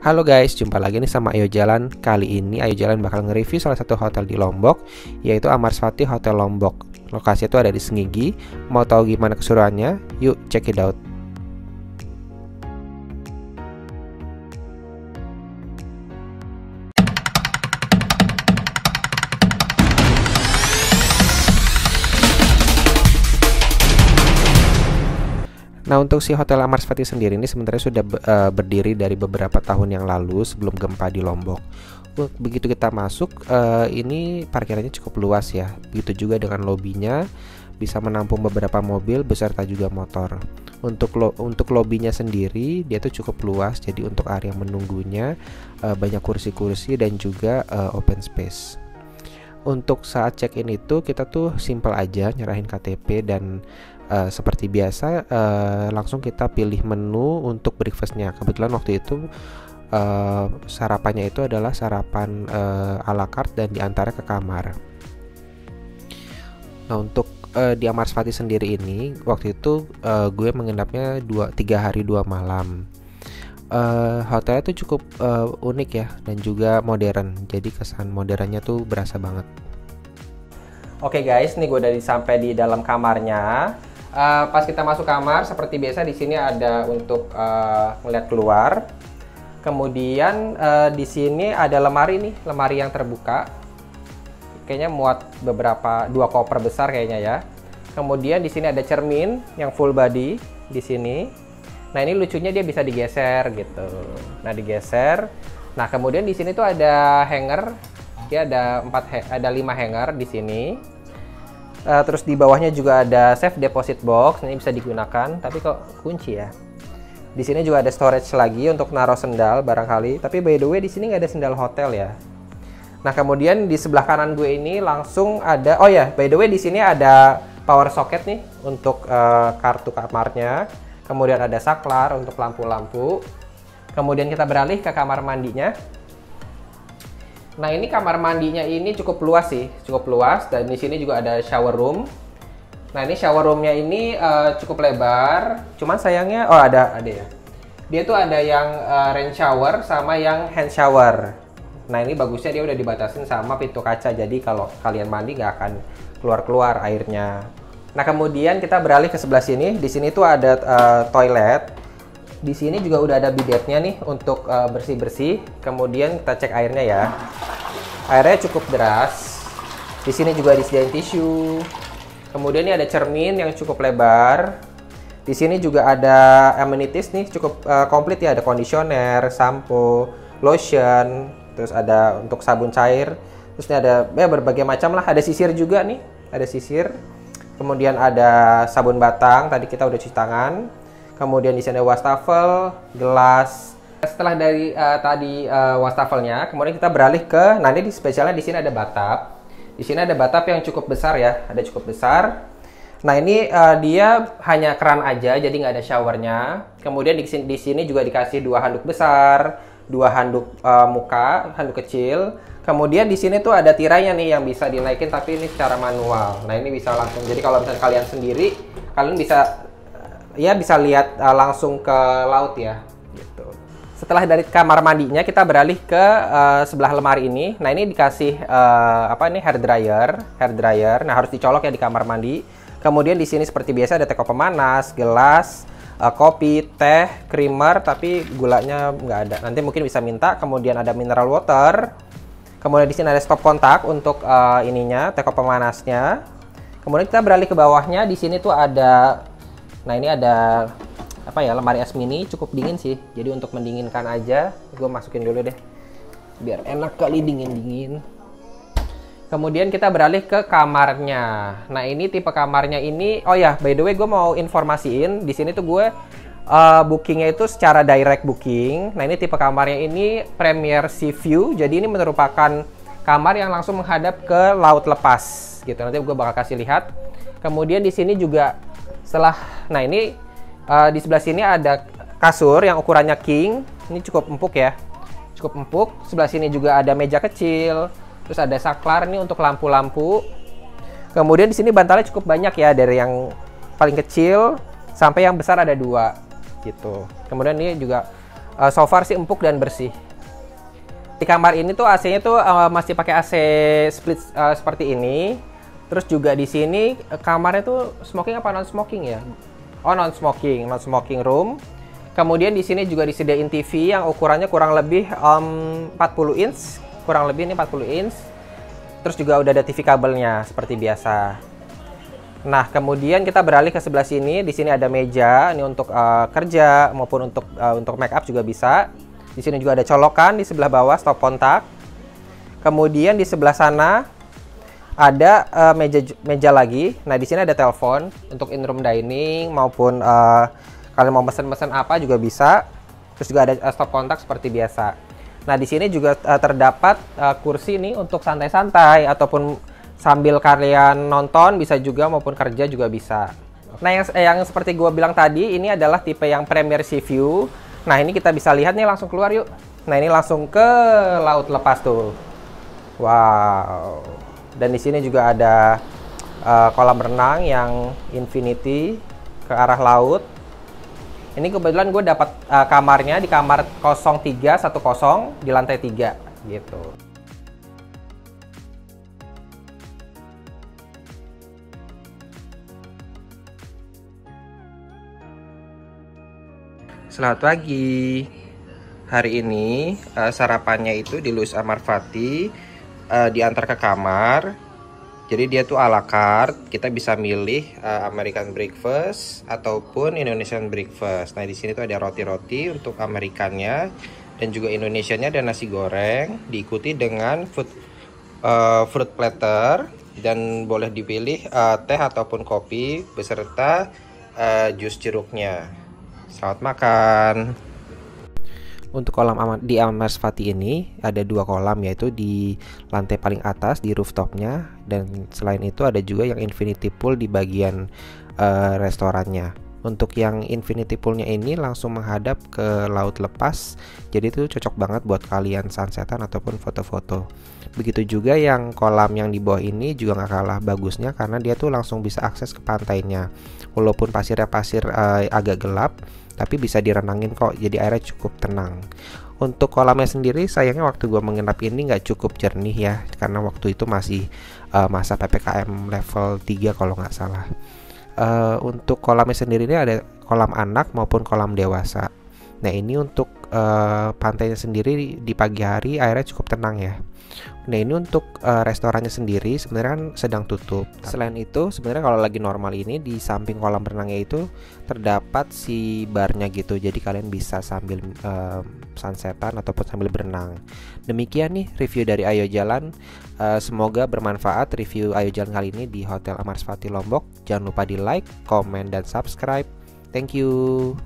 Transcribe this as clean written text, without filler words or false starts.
Halo guys, jumpa lagi nih sama Ayo Jalan. Kali ini Ayo Jalan bakal nge-review salah satu hotel di Lombok, yaitu Amarsvati Hotel Lombok. Lokasi itu ada di Sengigi. Mau tahu gimana keseruannya? Yuk check it out. Nah, untuk si Hotel Amarsvati sendiri ini sebenarnya sudah berdiri dari beberapa tahun yang lalu sebelum gempa di Lombok. Begitu kita masuk, ini parkirannya cukup luas ya. Begitu juga dengan lobinya, bisa menampung beberapa mobil beserta juga motor. Untuk lobinya sendiri dia tuh cukup luas, jadi untuk area menunggunya banyak kursi-kursi dan juga open space. Untuk saat check-in itu kita tuh simple aja nyerahin KTP dan seperti biasa langsung kita pilih menu untuk breakfastnya. Kebetulan waktu itu sarapannya itu adalah sarapan a la carte dan diantar ke kamar. Nah, untuk di Amarsvati sendiri ini waktu itu gue menginapnya 3 hari 2 malam. Hotelnya tuh cukup unik ya dan juga modern, jadi kesan modernnya tuh berasa banget. Oke guys, nih gue udah sampai di dalam kamarnya. Pas kita masuk kamar, seperti biasa di sini ada untuk ngeliat keluar. Kemudian di sini ada lemari nih, lemari yang terbuka. Kayaknya muat dua koper besar kayaknya ya. Kemudian di sini ada cermin yang full body di sini. Nah, ini lucunya dia bisa digeser gitu. Nah, digeser. Nah, kemudian di sini tuh ada hanger. Dia ada 5 hanger di sini. Terus di bawahnya juga ada safe deposit box. Ini bisa digunakan, tapi kok kunci ya. Di sini juga ada storage lagi untuk naruh sendal barangkali. Tapi by the way di sini nggak ada sendal hotel ya. Nah, kemudian di sebelah kanan gue ini langsung ada. Oh ya, by the way di sini ada power socket nih untuk kartu kamarnya. Kemudian ada saklar untuk lampu-lampu. Kemudian kita beralih ke kamar mandinya. Nah, ini kamar mandinya ini cukup luas sih, cukup luas, dan di sini juga ada shower room. Nah, ini shower roomnya ini cukup lebar, cuman sayangnya ada ya. Dia tuh ada yang rain shower sama yang hand shower. Nah, ini bagusnya dia udah dibatasin sama pintu kaca, jadi kalau kalian mandi nggak akan keluar-keluar airnya. Nah, kemudian kita beralih ke sebelah sini. Di sini tuh ada toilet. Di sini juga udah ada bidetnya nih untuk bersih-bersih. Kemudian kita cek airnya ya. Airnya cukup deras. Di sini juga disediain tisu. Kemudian ini ada cermin yang cukup lebar. Di sini juga ada amenities nih cukup komplit ya. Ada conditioner, sampo, lotion, terus ada untuk sabun cair. Terus ini ada ya berbagai macam lah. Ada sisir juga nih. Ada sisir. Kemudian ada sabun batang, tadi kita udah cuci tangan. Kemudian di sini ada wastafel, gelas. Setelah dari wastafelnya, kemudian kita beralih ke, nah ini spesialnya di sini ada bathtub. Di sini ada bathtub yang cukup besar ya, ada cukup besar. Nah, ini dia hanya keran aja, jadi nggak ada showernya. Kemudian di sini juga dikasih 2 handuk besar, 2 handuk muka, handuk kecil. Kemudian di sini tuh ada tirainya nih yang bisa dinaikin, tapi ini secara manual. Nah, ini bisa langsung. Jadi kalau misalnya kalian sendiri, kalian bisa lihat langsung ke laut ya. Gitu. Setelah dari kamar mandinya, kita beralih ke sebelah lemari ini. Nah, ini dikasih hair dryer. Nah, harus dicolok ya di kamar mandi. Kemudian di sini seperti biasa ada teko pemanas, gelas, kopi, teh, creamer, tapi gulanya nggak ada. Nanti mungkin bisa minta. Kemudian ada mineral water. Kemudian di sini ada stop kontak untuk teko pemanasnya. Kemudian kita beralih ke bawahnya. Di sini tuh ada, nah ini ada lemari es mini, cukup dingin sih. Jadi untuk mendinginkan aja, gue masukin dulu deh, biar enak kali dingin-dingin. Kemudian kita beralih ke kamarnya. Nah, ini tipe kamarnya ini, oh ya, by the way gue mau informasiin, di sini tuh gue bookingnya itu secara direct booking. Nah, ini tipe kamarnya ini Premier Sea View. Jadi ini merupakan kamar yang langsung menghadap ke laut lepas gitu. Nanti gue bakal kasih lihat. Kemudian di sini juga nah ini di sebelah sini ada kasur yang ukurannya king. Ini cukup empuk ya. Cukup empuk. Sebelah sini juga ada meja kecil. Terus ada saklar nih untuk lampu-lampu. Kemudian di sini bantalnya cukup banyak ya, dari yang paling kecil sampai yang besar ada 2. Gitu. Kemudian ini juga So far sih empuk dan bersih. Di kamar ini tuh AC-nya tuh masih pakai AC split seperti ini. Terus juga di sini kamarnya tuh smoking apa non smoking ya? Oh, non smoking room. Kemudian di sini juga disediain TV yang ukurannya kurang lebih 40 inch, kurang lebih ini 40 inch. Terus juga udah ada TV kabelnya seperti biasa. Nah, kemudian kita beralih ke sebelah sini. Di sini ada meja, ini untuk kerja maupun untuk make up juga bisa. Di sini juga ada colokan di sebelah bawah stop kontak. Kemudian di sebelah sana ada meja lagi. Nah, di sini ada telepon untuk in room dining maupun kalian mau pesen-pesen apa juga bisa. Terus juga ada stop kontak seperti biasa. Nah, di sini juga terdapat kursi nih untuk santai-santai ataupun sambil kalian nonton bisa juga maupun kerja juga bisa. Nah, yang seperti gue bilang tadi, ini adalah tipe yang Premier Sea View. Nah, ini kita bisa lihat nih, langsung keluar yuk. Nah, ini langsung ke laut lepas tuh. Wow. Dan di sini juga ada kolam renang yang infinity ke arah laut. Ini kebetulan gue dapat kamarnya di kamar 0310 di lantai 3 gitu. Selamat pagi. Hari ini sarapannya itu di Louis Amalfitty, diantar ke kamar. Jadi dia tuh ala carte. Kita bisa milih American breakfast ataupun Indonesian breakfast. Nah, di sini tuh ada roti-roti untuk Amerikannya dan juga Indonesianya ada nasi goreng, diikuti dengan fruit platter dan boleh dipilih teh ataupun kopi beserta jus jeruknya. Selamat makan. Untuk kolam di Amalfitty ini ada 2 kolam, yaitu di lantai paling atas di rooftopnya, dan selain itu ada juga yang infinity pool di bagian restorannya. Untuk yang infinity poolnya ini langsung menghadap ke laut lepas, jadi itu cocok banget buat kalian sunsetan ataupun foto-foto. Begitu juga yang kolam yang di bawah ini juga nggak kalah bagusnya karena dia tuh langsung bisa akses ke pantainya. Walaupun pasirnya pasir agak gelap, tapi bisa direnangin kok, jadi airnya cukup tenang. Untuk kolamnya sendiri sayangnya waktu gua menginap ini nggak cukup jernih ya, karena waktu itu masih masa PPKM level 3 kalau nggak salah. Untuk kolamnya sendiri ini ada kolam anak maupun kolam dewasa. Nah, ini untuk pantainya sendiri di pagi hari airnya cukup tenang ya. Nah, ini untuk restorannya sendiri sebenarnya kan sedang tutup. Selain itu sebenarnya kalau lagi normal ini di samping kolam renangnya itu terdapat si barnya gitu. Jadi kalian bisa sambil sunsetan ataupun sambil berenang. Demikian nih review dari Ayo Jalan. Semoga bermanfaat review Ayo Jalan kali ini di Hotel Amalfitty Lombok. Jangan lupa di like, komen, dan subscribe. Thank you.